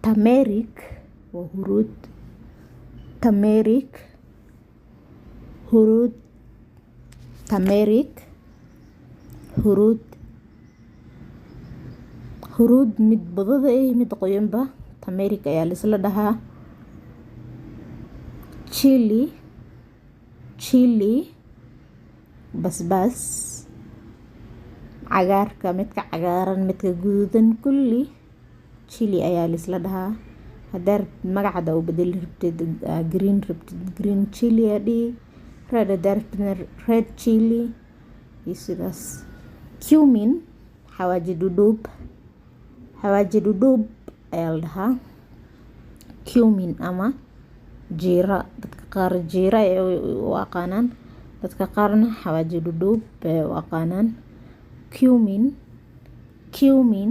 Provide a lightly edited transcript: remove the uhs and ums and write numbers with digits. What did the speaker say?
turmeric waa huruud, turmeric, huruud, turmeric, huruud, huruud mid badada mid qoyanba turmeric ayaa la dhahaa. chili, chili, basbaas, cagaarka, midka cagaaran, midka guduudan, kulli chili ayaa la dhahaa. haddaad magacada u bedeli rabtid green rabtid green chili adhi, red haddaad rabtid red chili iyo sidaas. cumin, xawaaji dhudhuub, xawaaji dhudhuub ayaa la dhahaa. cumin ama jiira, dadka qaar jiira ay u aqaanaan, dadka qaarna xawaaji dhudhuub ay u aqaanaan. cumin, cumin